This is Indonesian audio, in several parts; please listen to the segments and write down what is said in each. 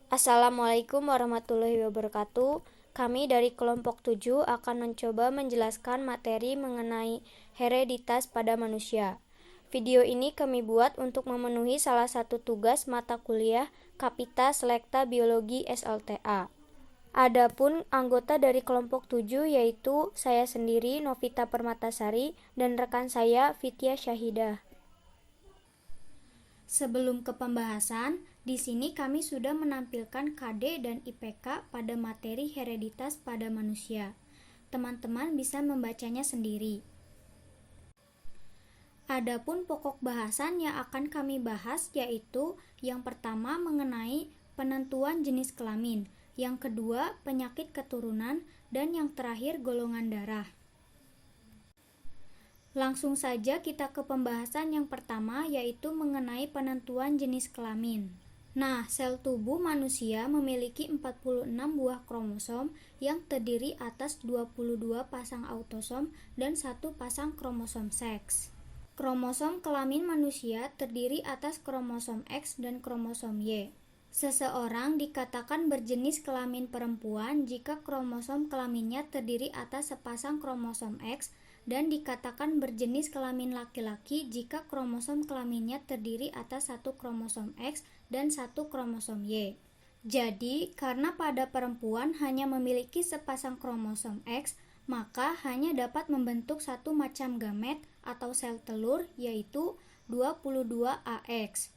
Assalamualaikum warahmatullahi wabarakatuh. Kami dari kelompok 7 akan mencoba menjelaskan materi mengenai hereditas pada manusia. Video ini kami buat untuk memenuhi salah satu tugas mata kuliah Kapita Selekta Biologi SLTA. Adapun anggota dari kelompok 7 yaitu saya sendiri Novita Permatasari dan rekan saya Fitya Syahidah. Sebelum ke pembahasan, di sini kami sudah menampilkan KD dan IPK pada materi hereditas pada manusia. Teman-teman bisa membacanya sendiri. Adapun pokok bahasan yang akan kami bahas yaitu yang pertama mengenai penentuan jenis kelamin, yang kedua penyakit keturunan, dan yang terakhir golongan darah. Langsung saja kita ke pembahasan yang pertama yaitu mengenai penentuan jenis kelamin. Nah, sel tubuh manusia memiliki 46 buah kromosom yang terdiri atas 22 pasang autosom dan 1 pasang kromosom seks. Kromosom kelamin manusia terdiri atas kromosom X dan kromosom Y. Seseorang dikatakan berjenis kelamin perempuan jika kromosom kelaminnya terdiri atas sepasang kromosom X dan dikatakan berjenis kelamin laki-laki jika kromosom kelaminnya terdiri atas satu kromosom X dan satu kromosom Y. Jadi, karena pada perempuan hanya memiliki sepasang kromosom X, maka hanya dapat membentuk satu macam gamet atau sel telur yaitu 22AX.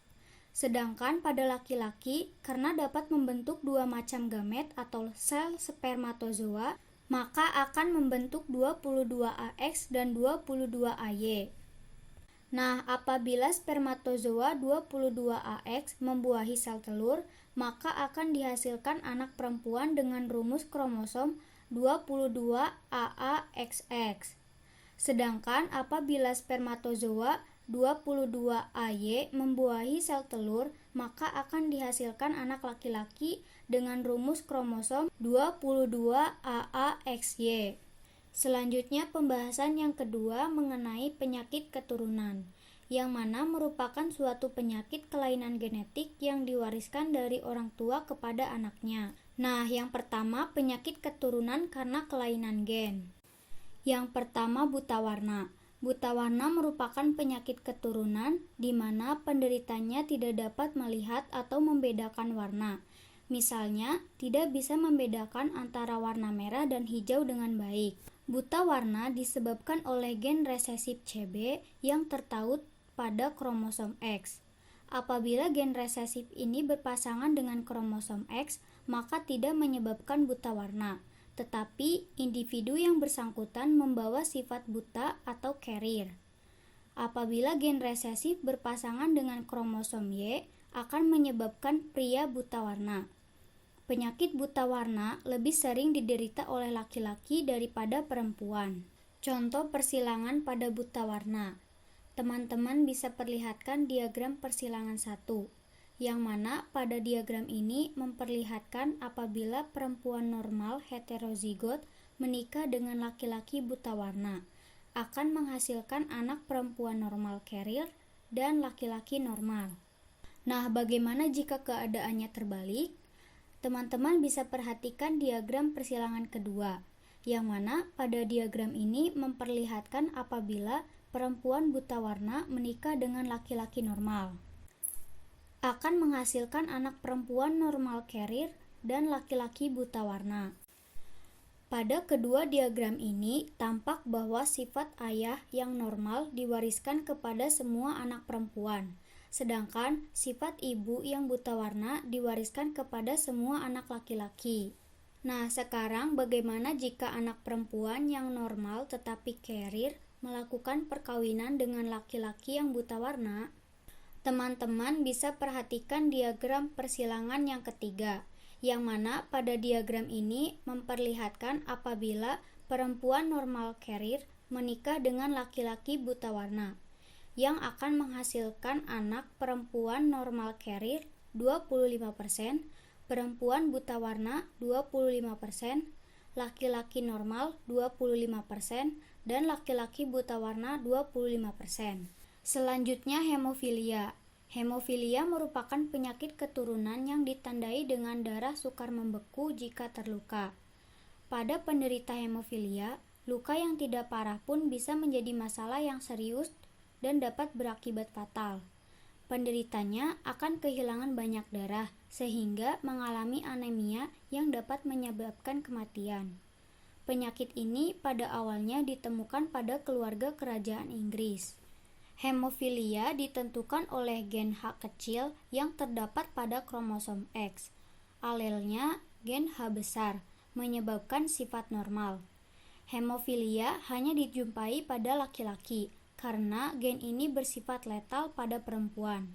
Sedangkan pada laki-laki, karena dapat membentuk dua macam gamet atau sel spermatozoa, maka akan membentuk 22AX dan 22AY. Nah, apabila spermatozoa 22AX membuahi sel telur, maka akan dihasilkan anak perempuan dengan rumus kromosom 22AAXX. Sedangkan apabila spermatozoa 22AY membuahi sel telur, maka akan dihasilkan anak laki-laki dengan rumus kromosom 22AAXY. Selanjutnya pembahasan yang kedua mengenai penyakit keturunan, yang mana merupakan suatu penyakit kelainan genetik yang diwariskan dari orang tua kepada anaknya. Nah, yang pertama penyakit keturunan karena kelainan gen. Yang pertama buta warna. Buta warna merupakan penyakit keturunan di mana penderitanya tidak dapat melihat atau membedakan warna. Misalnya, tidak bisa membedakan antara warna merah dan hijau dengan baik. Buta warna disebabkan oleh gen resesif CB yang tertaut pada kromosom X. Apabila gen resesif ini berpasangan dengan kromosom X, maka tidak menyebabkan buta warna. Tetapi individu yang bersangkutan membawa sifat buta atau carrier. Apabila gen resesif berpasangan dengan kromosom Y, akan menyebabkan pria buta warna. Penyakit buta warna lebih sering diderita oleh laki-laki daripada perempuan. Contoh persilangan pada buta warna. Teman-teman bisa perlihatkan diagram persilangan 1. Yang mana pada diagram ini memperlihatkan apabila perempuan normal heterozigot menikah dengan laki-laki buta warna, akan menghasilkan anak perempuan normal carrier dan laki-laki normal. Nah, bagaimana jika keadaannya terbalik? Teman-teman bisa perhatikan diagram persilangan kedua, yang mana pada diagram ini memperlihatkan apabila perempuan buta warna menikah dengan laki-laki normal, akan menghasilkan anak perempuan normal carrier dan laki-laki buta warna. Pada kedua diagram ini tampak bahwa sifat ayah yang normal diwariskan kepada semua anak perempuan, sedangkan sifat ibu yang buta warna diwariskan kepada semua anak laki-laki. Nah, sekarang bagaimana jika anak perempuan yang normal tetapi carrier melakukan perkawinan dengan laki-laki yang buta warna? Teman-teman bisa perhatikan diagram persilangan yang ketiga, yang mana pada diagram ini memperlihatkan apabila perempuan normal carrier menikah dengan laki-laki buta warna, yang akan menghasilkan anak perempuan normal carrier 25%, perempuan buta warna 25%, laki-laki normal 25%, dan laki-laki buta warna 25%. Selanjutnya hemofilia. Hemofilia merupakan penyakit keturunan yang ditandai dengan darah sukar membeku jika terluka. Pada penderita hemofilia, luka yang tidak parah pun bisa menjadi masalah yang serius dan dapat berakibat fatal. Penderitanya akan kehilangan banyak darah sehingga mengalami anemia yang dapat menyebabkan kematian. Penyakit ini pada awalnya ditemukan pada keluarga kerajaan Inggris. Hemofilia ditentukan oleh gen H kecil yang terdapat pada kromosom X. Alelnya gen H besar, menyebabkan sifat normal. Hemofilia hanya dijumpai pada laki-laki karena gen ini bersifat letal pada perempuan.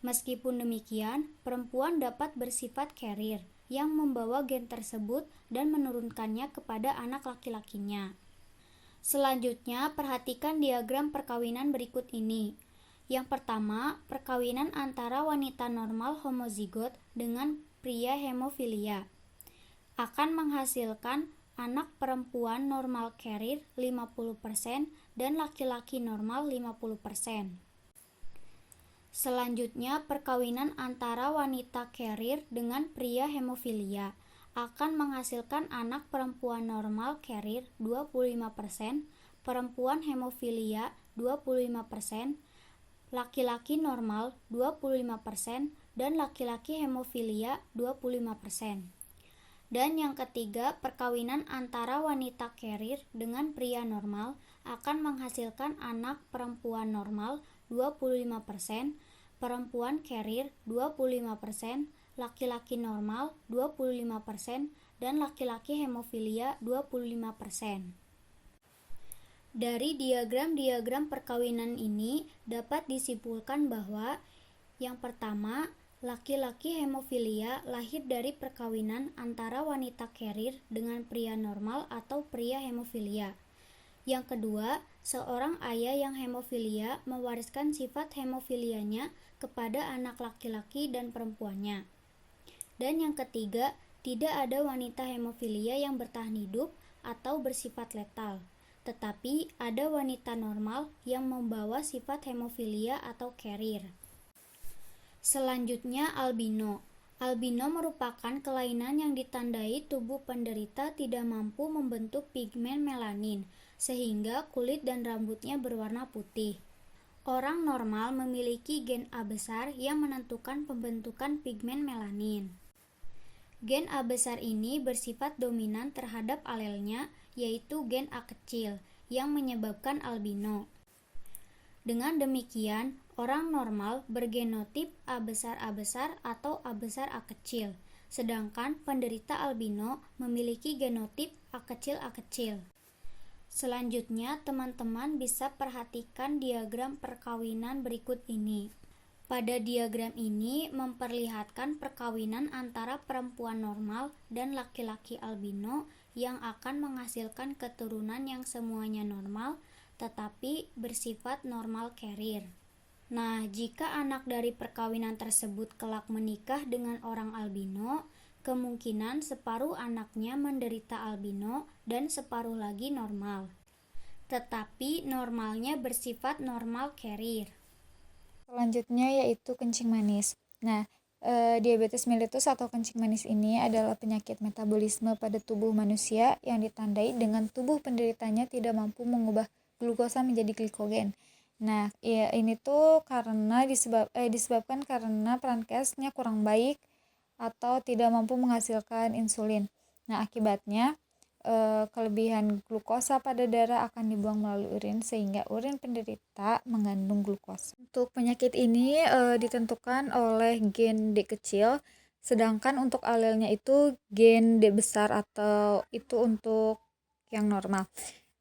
Meskipun demikian, perempuan dapat bersifat carrier yang membawa gen tersebut dan menurunkannya kepada anak laki-lakinya. Selanjutnya, perhatikan diagram perkawinan berikut ini. Yang pertama, perkawinan antara wanita normal homozigot dengan pria hemofilia akan menghasilkan anak perempuan normal carrier 50% dan laki-laki normal 50%. Selanjutnya, perkawinan antara wanita carrier dengan pria hemofilia akan menghasilkan anak perempuan normal carrier 25%, perempuan hemofilia 25%, laki-laki normal 25%, dan laki-laki hemofilia 25%. Dan yang ketiga, perkawinan antara wanita carrier dengan pria normal akan menghasilkan anak perempuan normal 25%, perempuan carrier 25%, laki-laki normal 25%, dan laki-laki hemofilia 25%. Dari diagram-diagram perkawinan ini dapat disimpulkan bahwa yang pertama, laki-laki hemofilia lahir dari perkawinan antara wanita carrier dengan pria normal atau pria hemofilia. Yang kedua, seorang ayah yang hemofilia mewariskan sifat hemofilianya kepada anak laki-laki dan perempuannya. Dan yang ketiga, tidak ada wanita hemofilia yang bertahan hidup atau bersifat letal, tetapi ada wanita normal yang membawa sifat hemofilia atau carrier. Selanjutnya, albino. Albino merupakan kelainan yang ditandai tubuh penderita tidak mampu membentuk pigmen melanin, sehingga kulit dan rambutnya berwarna putih. Orang normal memiliki gen A besar yang menentukan pembentukan pigmen melanin. Gen A besar ini bersifat dominan terhadap alelnya, yaitu gen A kecil, yang menyebabkan albino. Dengan demikian, orang normal bergenotip A besar atau A besar A kecil, sedangkan penderita albino memiliki genotip A kecil. Selanjutnya, teman-teman bisa perhatikan diagram perkawinan berikut ini. Pada diagram ini memperlihatkan perkawinan antara perempuan normal dan laki-laki albino yang akan menghasilkan keturunan yang semuanya normal tetapi bersifat normal carrier. Nah, jika anak dari perkawinan tersebut kelak menikah dengan orang albino, kemungkinan separuh anaknya menderita albino dan separuh lagi normal. Tetapi normalnya bersifat normal carrier. Selanjutnya yaitu kencing manis. Nah, diabetes mellitus atau kencing manis ini adalah penyakit metabolisme pada tubuh manusia yang ditandai dengan tubuh penderitanya tidak mampu mengubah glukosa menjadi glikogen. Nah, ini tuh karena disebabkan karena pankreasnya kurang baik atau tidak mampu menghasilkan insulin. Nah, akibatnya kelebihan glukosa pada darah akan dibuang melalui urin sehingga urin penderita mengandung glukosa. Untuk penyakit ini ditentukan oleh gen D kecil, sedangkan untuk alelnya itu gen D besar atau itu untuk yang normal.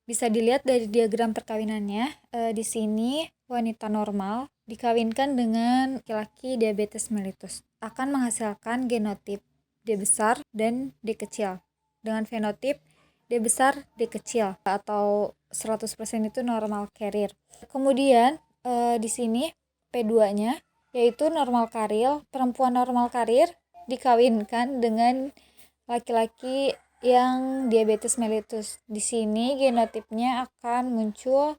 Bisa dilihat dari diagram perkawinannya. Di sini wanita normal dikawinkan dengan laki-laki diabetes mellitus akan menghasilkan genotip D besar dan D kecil dengan fenotip D besar D kecil atau 100% itu normal carrier. Kemudian di sini P2-nya yaitu normal carrier, perempuan normal carrier dikawinkan dengan laki-laki yang diabetes mellitus. Di sini genotipnya akan muncul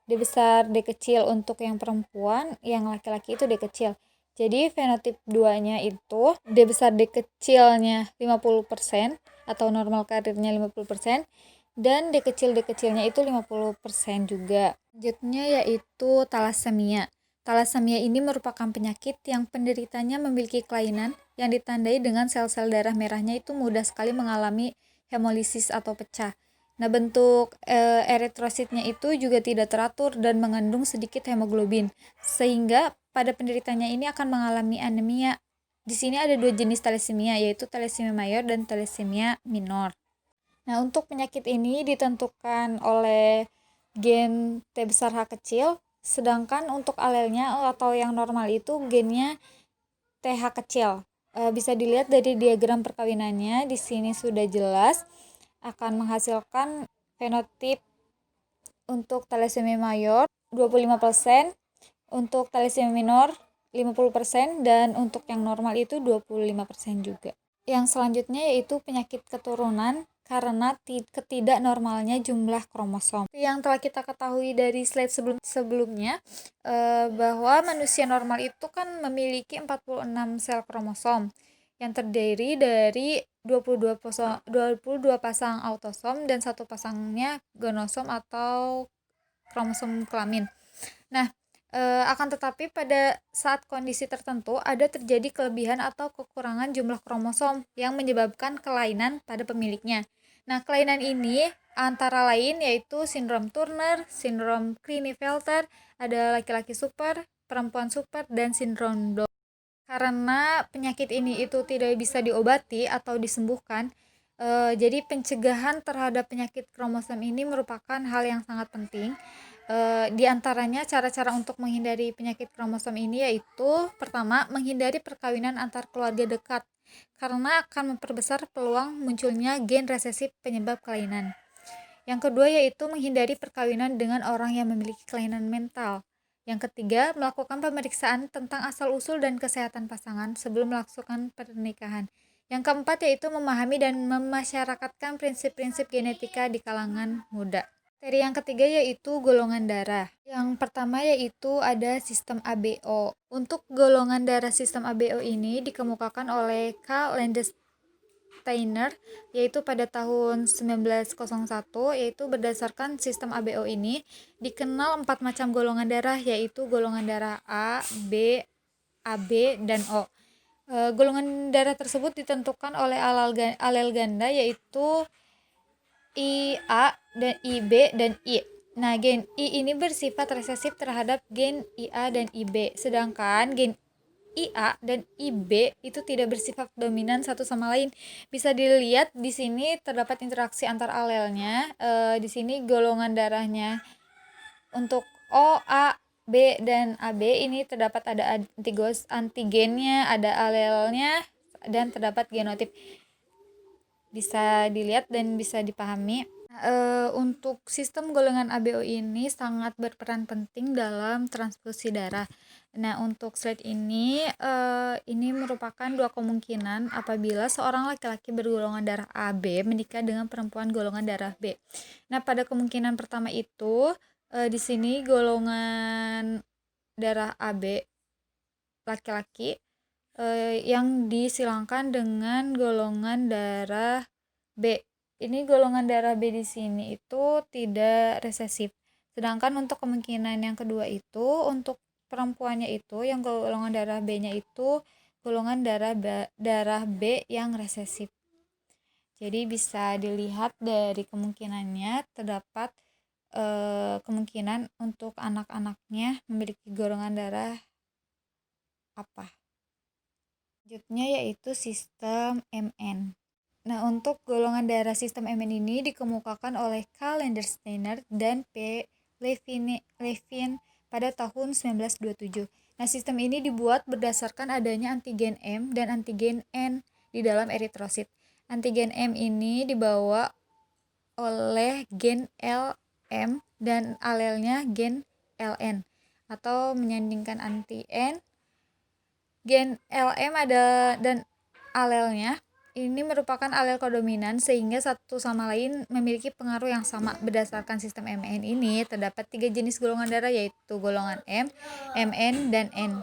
D besar D kecil untuk yang perempuan, yang laki-laki itu D kecil. Jadi fenotip 2-nya itu D besar D kecilnya 50% atau normal karirnya 50%, dan D kecilnya itu 50% juga. Selanjutnya yaitu talasemia. Talasemia ini merupakan penyakit yang penderitanya memiliki kelainan yang ditandai dengan sel-sel darah merahnya itu mudah sekali mengalami hemolisis atau pecah. Nah, bentuk eritrositnya itu juga tidak teratur dan mengandung sedikit hemoglobin, sehingga pada penderitanya ini akan mengalami anemia. Di sini ada 2 jenis thalassemia, yaitu thalassemia mayor dan thalassemia minor. Nah, untuk penyakit ini ditentukan oleh gen T besar H kecil, sedangkan untuk alelnya atau yang normal itu gennya TH kecil. Bisa dilihat dari diagram perkawinannya, di sini sudah jelas akan menghasilkan fenotip untuk thalassemia mayor 25%, untuk thalassemia minor 50%, dan untuk yang normal itu 25% juga. Yang selanjutnya yaitu penyakit keturunan karena ketidaknormalnya jumlah kromosom. Yang telah kita ketahui dari slide sebelumnya, bahwa manusia normal itu kan memiliki 46 sel kromosom yang terdiri dari 22 pasang autosom dan satu pasangnya gonosom atau kromosom kelamin. Nah, akan tetapi pada saat kondisi tertentu ada terjadi kelebihan atau kekurangan jumlah kromosom yang menyebabkan kelainan pada pemiliknya. Nah, kelainan ini antara lain yaitu sindrom Turner, sindrom Klinefelter, ada laki-laki super, perempuan super, dan sindrom Down. Karena penyakit ini itu tidak bisa diobati atau disembuhkan, jadi pencegahan terhadap penyakit kromosom ini merupakan hal yang sangat penting. Di antaranya cara-cara untuk menghindari penyakit kromosom ini yaitu pertama, menghindari perkawinan antar keluarga dekat karena akan memperbesar peluang munculnya gen resesif penyebab kelainan. Yang kedua yaitu menghindari perkawinan dengan orang yang memiliki kelainan mental. Yang ketiga, melakukan pemeriksaan tentang asal-usul dan kesehatan pasangan sebelum melakukan pernikahan. Yang keempat yaitu memahami dan memasyarakatkan prinsip-prinsip genetika di kalangan muda. Materi yang ketiga yaitu golongan darah. Yang pertama yaitu ada sistem ABO. Untuk golongan darah sistem ABO ini dikemukakan oleh Karl Landsteiner yaitu pada tahun 1901, yaitu berdasarkan sistem ABO ini dikenal 4 macam golongan darah, yaitu golongan darah A, B, AB, dan O. Golongan darah tersebut ditentukan oleh alel ganda yaitu IA dan IB dan I. Nah, gen I ini bersifat resesif terhadap gen IA dan IB, sedangkan gen IA dan IB itu tidak bersifat dominan satu sama lain. Bisa dilihat di sini terdapat interaksi antar alelnya. Di sini golongan darahnya untuk O, A, B, dan AB ini terdapat ada antigennya, ada alelnya, dan terdapat genotip. Bisa dilihat dan bisa dipahami. Untuk sistem golongan ABO ini sangat berperan penting dalam transfusi darah. Nah, untuk slide ini merupakan 2 kemungkinan apabila seorang laki-laki bergolongan darah AB menikah dengan perempuan golongan darah B. Nah, pada kemungkinan pertama itu, di sini golongan darah AB laki-laki yang disilangkan dengan golongan darah B. Ini golongan darah B di sini itu tidak resesif. Sedangkan untuk kemungkinan yang kedua itu untuk perempuannya itu yang golongan darah B-nya itu golongan darah B yang resesif. Jadi bisa dilihat dari kemungkinannya terdapat kemungkinan untuk anak-anaknya memiliki golongan darah apa. Selanjutnya yaitu sistem MN. Nah, untuk golongan darah sistem MN ini dikemukakan oleh Karl Landsteiner dan P. Levine pada tahun 1927. Nah, sistem ini dibuat berdasarkan adanya antigen M dan antigen N di dalam eritrosit. Antigen M ini dibawa oleh gen LM dan alelnya gen LN atau menyandingkan anti N. Gen LM ada dan alelnya ini merupakan alel kodominan sehingga satu sama lain memiliki pengaruh yang sama. Berdasarkan sistem MN ini terdapat 3 jenis golongan darah yaitu golongan M, MN, dan N.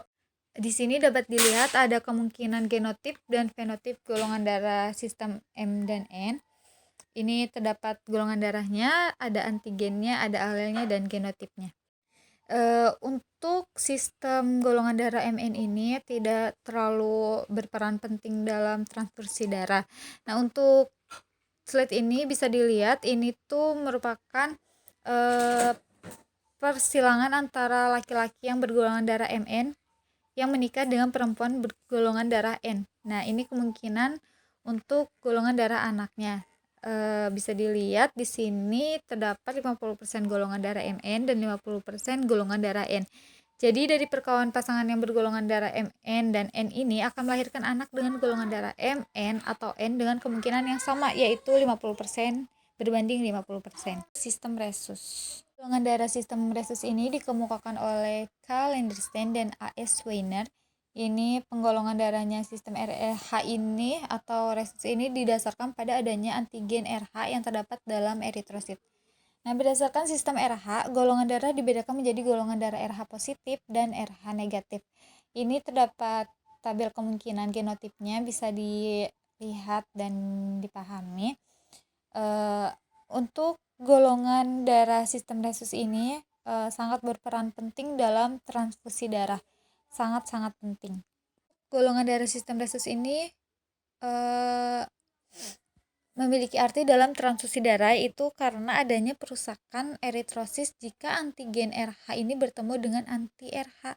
Di sini dapat dilihat ada kemungkinan genotip dan fenotip golongan darah sistem M dan N. Ini terdapat golongan darahnya, ada antigennya, ada alelnya, dan genotipnya. Untuk sistem golongan darah MN ini tidak terlalu berperan penting dalam transfusi darah. Nah, untuk slide ini bisa dilihat ini tuh merupakan persilangan antara laki-laki yang bergolongan darah MN yang menikah dengan perempuan bergolongan darah N. Nah, ini kemungkinan untuk golongan darah anaknya. Bisa dilihat di sini terdapat 50% golongan darah MN dan 50% golongan darah N. Jadi dari perkawinan pasangan yang bergolongan darah MN dan N ini akan melahirkan anak dengan golongan darah MN atau N dengan kemungkinan yang sama yaitu 50% berbanding 50%. Sistem resus. Golongan darah sistem resus ini dikemukakan oleh Carl Landerstein dan A.S. Weiner. Ini penggolongan darahnya sistem RH ini atau resus ini didasarkan pada adanya antigen RH yang terdapat dalam eritrosit. Nah, berdasarkan sistem RH, golongan darah dibedakan menjadi golongan darah RH positif dan RH negatif. Ini terdapat tabel kemungkinan genotipnya bisa dilihat dan dipahami. Untuk golongan darah sistem resus ini sangat berperan penting dalam transfusi darah. Sangat-sangat penting. Golongan darah sistem resus ini memiliki arti dalam transfusi darah itu karena adanya perusakan eritrosis jika antigen RH ini bertemu dengan anti RH.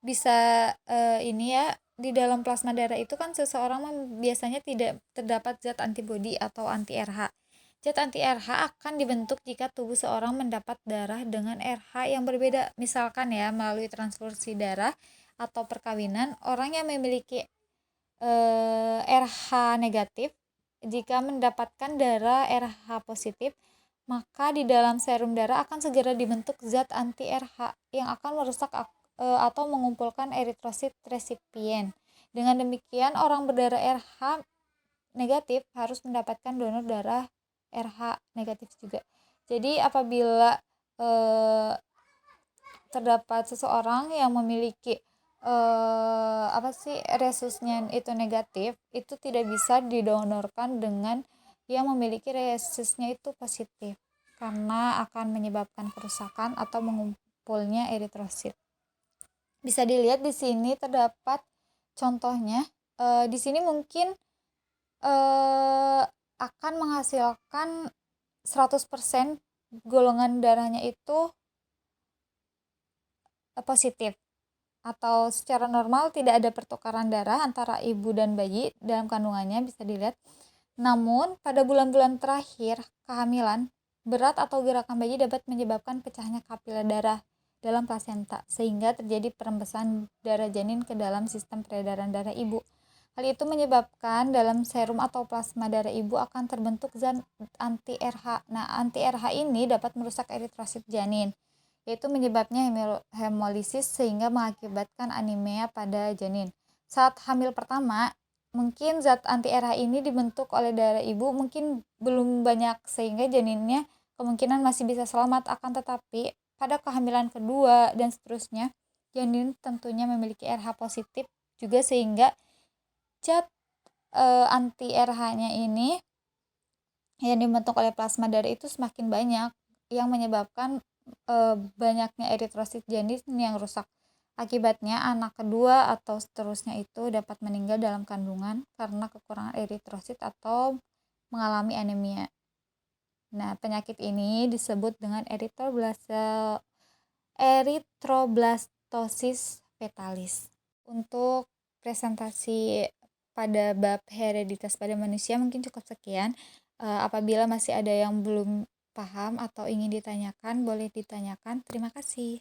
Bisa ini ya, di dalam plasma darah itu kan seseorang biasanya tidak terdapat zat antibodi atau anti RH. Zat anti RH akan dibentuk jika tubuh seorang mendapat darah dengan RH yang berbeda. Misalkan ya, melalui transfusi darah atau perkawinan, orang yang memiliki RH negatif jika mendapatkan darah RH positif, maka di dalam serum darah akan segera dibentuk zat anti RH yang akan merusak atau mengumpulkan eritrosit resipien. Dengan demikian, orang berdarah RH negatif harus mendapatkan donor darah RH negatif juga. Jadi apabila terdapat seseorang yang memiliki resusnya itu negatif, itu tidak bisa didonorkan dengan yang memiliki resusnya itu positif karena akan menyebabkan kerusakan atau mengumpulnya eritrosit. Bisa dilihat di sini terdapat contohnya. Di sini mungkin akan menghasilkan 100% golongan darahnya itu positif atau secara normal tidak ada pertukaran darah antara ibu dan bayi dalam kandungannya, bisa dilihat. Namun pada bulan-bulan terakhir kehamilan, berat atau gerakan bayi dapat menyebabkan pecahnya kapiler darah dalam plasenta sehingga terjadi perembesan darah janin ke dalam sistem peredaran darah ibu. Hal itu menyebabkan dalam serum atau plasma darah ibu akan terbentuk zat anti-RH. Nah, anti-RH ini dapat merusak eritrosit janin, yaitu menyebabnya hemolisis sehingga mengakibatkan anemia pada janin. Saat hamil pertama, mungkin zat anti-RH ini dibentuk oleh darah ibu mungkin belum banyak sehingga janinnya kemungkinan masih bisa selamat, akan tetapi pada kehamilan kedua dan seterusnya, janin tentunya memiliki RH positif juga sehingga zat anti-RH-nya ini yang dibentuk oleh plasma darah itu semakin banyak yang menyebabkan banyaknya eritrosit janin yang rusak. Akibatnya anak kedua atau seterusnya itu dapat meninggal dalam kandungan karena kekurangan eritrosit atau mengalami anemia. Nah, penyakit ini disebut dengan erythroblastosis fetalis. Untuk presentasi pada bab hereditas pada manusia mungkin cukup sekian. Apabila masih ada yang belum paham atau ingin ditanyakan, boleh ditanyakan. Terima kasih.